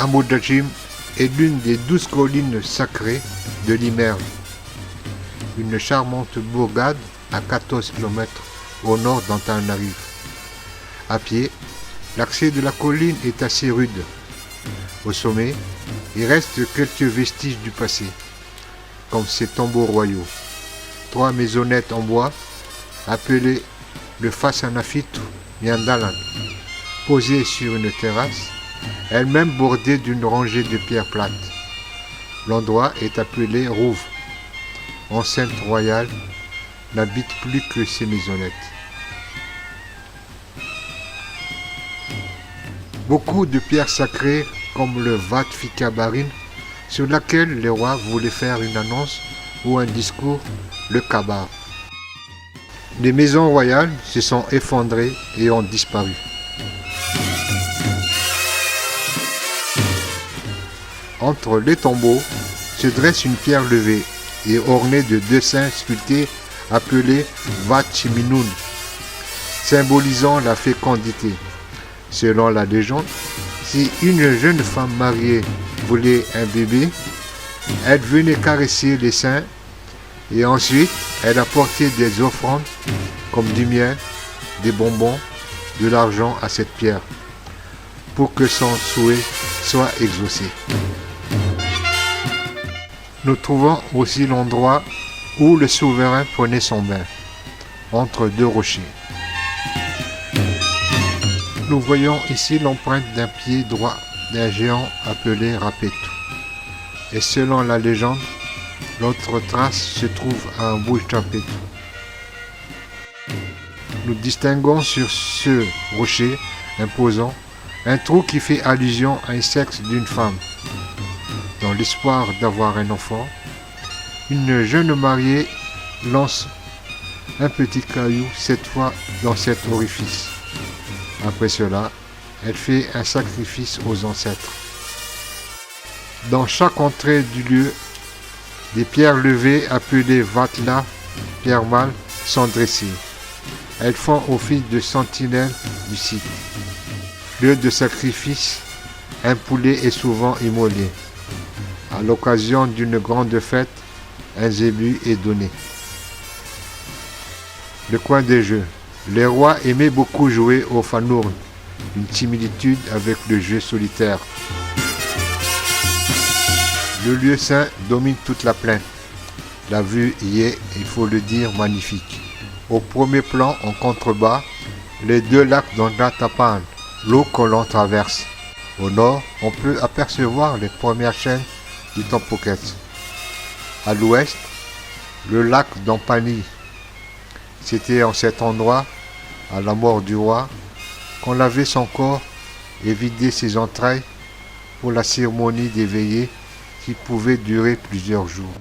Amodajim est l'une des 12 collines sacrées de l'Imerle, une charmante bourgade à 14 km au nord d'Antananarivo. À pied, l'accès de la colline est assez rude. Au sommet, il reste quelques vestiges du passé, comme ces tombeaux royaux. 3 maisonnettes en bois, appelées le Fasanafito Nyandalan, posées sur une terrasse, elle-même bordée d'une rangée de pierres plates. L'endroit est appelé Rouve. Enceinte royale n'habite plus que ces maisonnettes. Beaucoup de pierres sacrées comme le Vat Fikabarin, sur laquelle les rois voulaient faire une annonce ou un discours, le Kabar. Les maisons royales se sont effondrées et ont disparu. Entre les tombeaux se dresse une pierre levée et ornée de 2 saints sculptés appelés Vatchiminun, symbolisant la fécondité. Selon la légende, si une jeune femme mariée voulait un bébé, elle venait caresser les saints et ensuite elle apportait des offrandes comme du miel, des bonbons, de l'argent à cette pierre pour que son souhait soit exaucé. Nous trouvons aussi l'endroit où le souverain prenait son bain, entre 2 rochers. Nous voyons ici l'empreinte d'un pied droit d'un géant appelé Rapetu. Et selon la légende, l'autre trace se trouve à Mbuji-Rapetu. Nous distinguons sur ce rocher imposant un trou qui fait allusion à un sexe d'une femme. Dans l'espoir d'avoir un enfant, une jeune mariée lance un petit caillou, cette fois dans cet orifice. Après cela, elle fait un sacrifice aux ancêtres. Dans chaque entrée du lieu, des pierres levées appelées Vatla, pierres mâles, sont dressées. Elles font office de sentinelles du site. Lieu de sacrifice, un poulet est souvent immolé. À l'occasion d'une grande fête, un zébu est donné. Le coin des jeux. Les rois aimaient beaucoup jouer au fanourn, une similitude avec le jeu solitaire. Le lieu saint domine toute la plaine. La vue y est, il faut le dire, magnifique. Au premier plan, en contrebas, les 2 lacs d'Ondatapan, l'eau que l'on traverse. Au nord, on peut apercevoir les premières chaînes du Tampoket. À l'ouest, le lac d'Ampani. C'était en cet endroit, à la mort du roi, qu'on lavait son corps et vidait ses entrailles pour la cérémonie des veillées qui pouvait durer plusieurs jours.